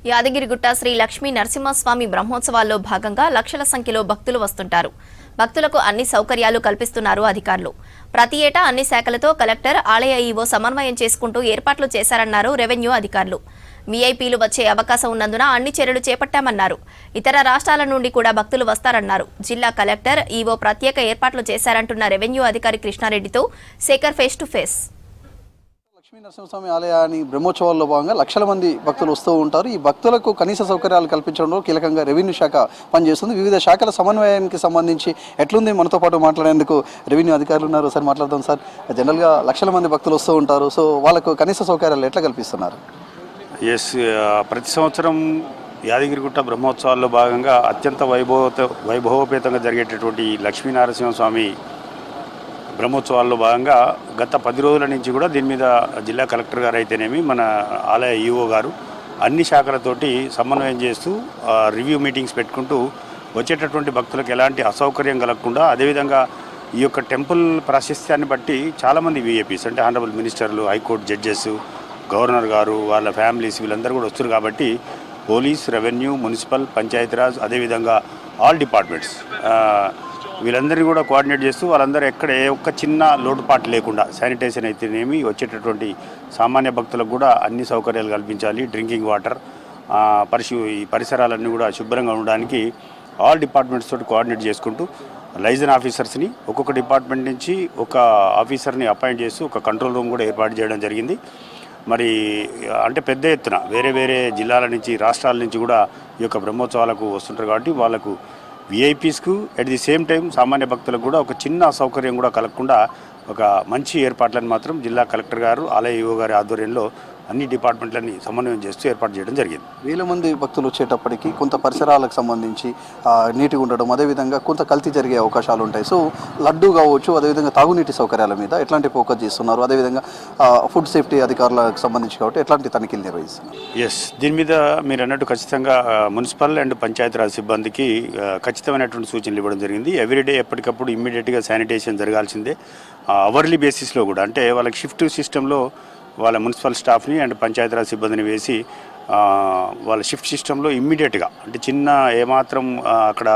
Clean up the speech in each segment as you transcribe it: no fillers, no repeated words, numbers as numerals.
యాదగిరిగుట్ట శ్రీ లక్ష్మీ నరసింహస్వామి బ్రహ్మోత్సవాల్లో భాగంగా లక్షల సంఖ్యలో భక్తులు వస్తుంటారు. భక్తులకు అన్ని సౌకర్యాలు కల్పిస్తున్నారు అధికారులు. ప్రతి ఏటా అన్ని శాఖలతో కలెక్టర్, ఆలయ ఈవో సమన్వయం చేసుకుంటూ ఏర్పాట్లు చేశారన్నారు రెవెన్యూ అధికారులు. వీఐపీలు వచ్చే అవకాశం ఉన్నందున అన్ని చర్యలు చేపట్టామన్నారు. ఇతర రాష్ట్రాల నుండి కూడా భక్తులు వస్తారన్నారు. జిల్లా కలెక్టర్, ఈవో ప్రత్యేక ఏర్పాట్లు చేశారంటున్న రెవెన్యూ అధికారి కృష్ణారెడ్డితో Shekhar face to face. Lakshmi Narasimhaswamy ఆలయాన్ని బ్రహ్మోత్సవాల్లో భాగంగా లక్షల మంది భక్తులు వస్తూ ఉంటారు. ఈ భక్తులకు కనీస సౌకర్యాలు కల్పించడంలో కీలకంగా రెవెన్యూ శాఖ పనిచేస్తుంది. వివిధ శాఖల సమన్వయానికి సంబంధించి ఎట్లుంది మనతో పాటు మాట్లాడేందుకు రెవెన్యూ అధికారులు ఉన్నారు. సార్ మాట్లాడదాం సార్. జనరల్గా లక్షల మంది భక్తులు వస్తూ ఉంటారు. సో వాళ్ళకు కనీస సౌకర్యాలు ఎట్లా కల్పిస్తున్నారు? ప్రతి సంవత్సరం యాదగిరిగుట్ట బ్రహ్మోత్సవాల్లో భాగంగా అత్యంత వైభవోపేతంగా జరిగేటటువంటి లక్ష్మీనరసింహస్వామి బ్రహ్మోత్సవాల్లో భాగంగా గత 10 రోజుల నుంచి కూడా దీని మీద జిల్లా కలెక్టర్ గారు అయితేనేమి, మన ఆలయ ఈఓ గారు అన్ని శాఖలతోటి సమన్వయం చేస్తూ రివ్యూ మీటింగ్స్ పెట్టుకుంటూ వచ్చేటటువంటి భక్తులకు ఎలాంటి అసౌకర్యం కలగకుండా, అదేవిధంగా ఈ యొక్క టెంపుల్ ప్రాశస్త్యాన్ని బట్టి చాలామంది వీఐపీస్ అంటే హానరబుల్ మినిస్టర్లు, హైకోర్టు జడ్జెస్, గవర్నర్ గారు, వాళ్ళ ఫ్యామిలీస్ వీళ్ళందరూ కూడా వస్తారు. కాబట్టి పోలీస్, రెవెన్యూ, మున్సిపల్, పంచాయతీరాజ్, అదేవిధంగా ఆల్ డిపార్ట్మెంట్స్ వీళ్ళందరినీ కూడా కోఆర్డినేట్ చేస్తూ వాళ్ళందరూ ఎక్కడ ఏ ఒక్క చిన్న లోటుపాటు లేకుండా శానిటైజేషన్ అయితేనేమి, వచ్చేటటువంటి సామాన్య భక్తులకు కూడా అన్ని సౌకర్యాలు కల్పించాలి. డ్రింకింగ్ వాటర్, ఈ పరిసరాలన్నీ కూడా శుభ్రంగా ఉండడానికి ఆల్ డిపార్ట్మెంట్స్ తోటి కోఆర్డినేట్ చేసుకుంటూ లైజన్ ఆఫీసర్స్ని ఒక్కొక్క డిపార్ట్మెంట్ నుంచి ఒక ఆఫీసర్ని అపాయింట్ చేస్తూ ఒక కంట్రోల్ రూమ్ కూడా ఏర్పాటు చేయడం జరిగింది. మరి అంటే పెద్ద ఎత్తున వేరే వేరే జిల్లాల నుంచి, రాష్ట్రాల నుంచి కూడా ఈ యొక్క బ్రహ్మోత్సవాలకు వస్తుంటారు. కాబట్టి వాళ్ళకు వీఐపీస్కు అట్ ది సేమ్ టైం సామాన్య భక్తులకు కూడా ఒక చిన్న అసౌకర్యం కూడా కలగకుండా ఒక మంచి ఏర్పాట్లను మాత్రం జిల్లా కలెక్టర్ గారు, ఆలయ ఈవో గారి ఆధ్వర్యంలో అన్ని డిపార్ట్మెంట్లని సమన్వయం చేస్తూ ఏర్పాటు చేయడం జరిగింది. వేల మంది భక్తులు వచ్చేటప్పటికి కొంత పరిసరాలకు సంబంధించి నీటిగా ఉండడం, అదేవిధంగా కొంత కల్తీ జరిగే అవకాశాలు ఉంటాయి. సో లడ్డు కావచ్చు, అదేవిధంగా తాగునీటి సౌకర్యాల మీద ఎట్లాంటి ఫోకస్ చేస్తున్నారు? అదేవిధంగా ఫుడ్ సేఫ్టీ అధికారులకు సంబంధించి కాబట్టి ఎట్లాంటి తనిఖీలు నిర్వహిస్తున్నారు? దీని మీద మీరు అన్నట్టు ఖచ్చితంగా మున్సిపల్ అండ్ పంచాయతీరాజ్ సిబ్బందికి ఖచ్చితమైనటువంటి సూచనలు ఇవ్వడం జరిగింది. ఎవ్రీడే ఎప్పటికప్పుడు ఇమ్మీడియట్గా శానిటైజేషన్ జరగాల్సిందే. అవర్లీ బేసిస్లో కూడా, అంటే వాళ్ళకి షిఫ్ట్ సిస్టంలో వాళ్ళ మున్సిపల్ స్టాఫ్ని అండ్ పంచాయతీరాజ్ సిబ్బందిని వేసి వాళ్ళ షిఫ్ట్ సిస్టంలో ఇమ్మీడియట్గా, అంటే చిన్న ఏమాత్రం అక్కడ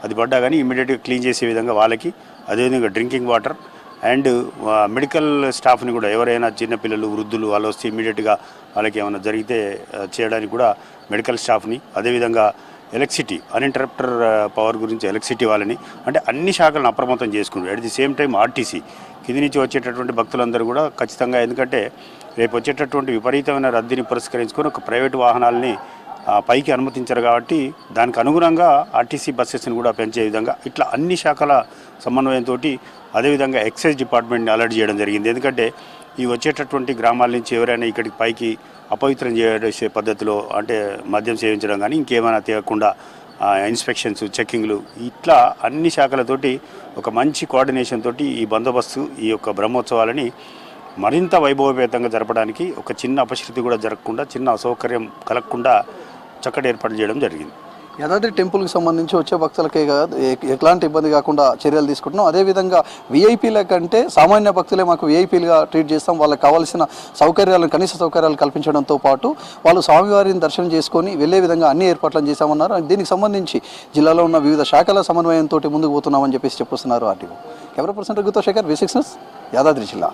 అది పడ్డా కానీ ఇమ్మీడియట్గా క్లీన్ చేసే విధంగా వాళ్ళకి, అదేవిధంగా డ్రింకింగ్ వాటర్ అండ్ మెడికల్ స్టాఫ్ని కూడా, ఎవరైనా చిన్నపిల్లలు, వృద్ధులు వాళ్ళు వస్తే ఇమ్మీడియట్గా వాళ్ళకి ఏమైనా జరిగితే చేయడానికి కూడా మెడికల్ స్టాఫ్ని, అదేవిధంగా ఎలక్ట్రిసిటీ, అన్ఇంటరప్టర్ పవర్ గురించి ఎలక్ట్రిసిటీ వాళ్ళని, అంటే అన్ని శాఖలను అప్రమత్తం చేసుకుంటారు. At the same time RTC కింది నుంచి వచ్చేటటువంటి భక్తులందరూ కూడా ఖచ్చితంగా, ఎందుకంటే రేపు వచ్చేటటువంటి విపరీతమైన రద్దీని పురస్కరించుకొని ఒక ప్రైవేటు వాహనాలని పైకి అనుమతించారు. కాబట్టి దానికి అనుగుణంగా ఆర్టీసీ బస్సెస్ని కూడా పెంచే విధంగా ఇట్లా అన్ని శాఖల సమన్వయంతో, అదేవిధంగా ఎక్సైజ్ డిపార్ట్మెంట్ని అలర్ట్ చేయడం జరిగింది. ఎందుకంటే ఈ వచ్చేటటువంటి గ్రామాల నుంచి ఎవరైనా ఇక్కడికి పైకి అపవిత్రం చేసే పద్ధతిలో, అంటే మద్యం సేవించడం కానీ ఇంకేమైనా తీయకుండా ఇన్స్పెక్షన్స్, చెక్కింగ్లు, ఇట్లా అన్ని శాఖలతోటి ఒక మంచి కోఆర్డినేషన్ తోటి ఈ బందోబస్తు, ఈ యొక్క బ్రహ్మోత్సవాలని మరింత వైభవపేతంగా జరపడానికి ఒక చిన్న అపశృతి కూడా జరగకుండా, చిన్న అసౌకర్యం కలగకుండా చక్కటి ఏర్పాటు చేయడం జరిగింది. యాదాద్రి టెంపుల్కి సంబంధించి వచ్చే భక్తులకే ఎట్లాంటి ఇబ్బంది కాకుండా చర్యలు తీసుకుంటున్నాం. అదేవిధంగా వీఐపీల కంటే సామాన్య భక్తులే మాకు వీఐపీలుగా ట్రీట్ చేస్తాం. వాళ్ళకి కావాల్సిన సౌకర్యాలను, కనీస సౌకర్యాలు కల్పించడంతో పాటు వాళ్ళు స్వామివారిని దర్శనం చేసుకొని వెళ్ళే విధంగా అన్ని ఏర్పాట్లను చేశామన్నారు. దీనికి సంబంధించి జిల్లాలో ఉన్న వివిధ శాఖల సమన్వయంతో ముందుకు పోతున్నామని చెప్పేసి చెప్పుస్తున్నారు ఆర్టీఓ. కెమెరా పర్సన్ రఘుతో శేఖర్, V6 న్యూస్, యాదాద్రి జిల్లా.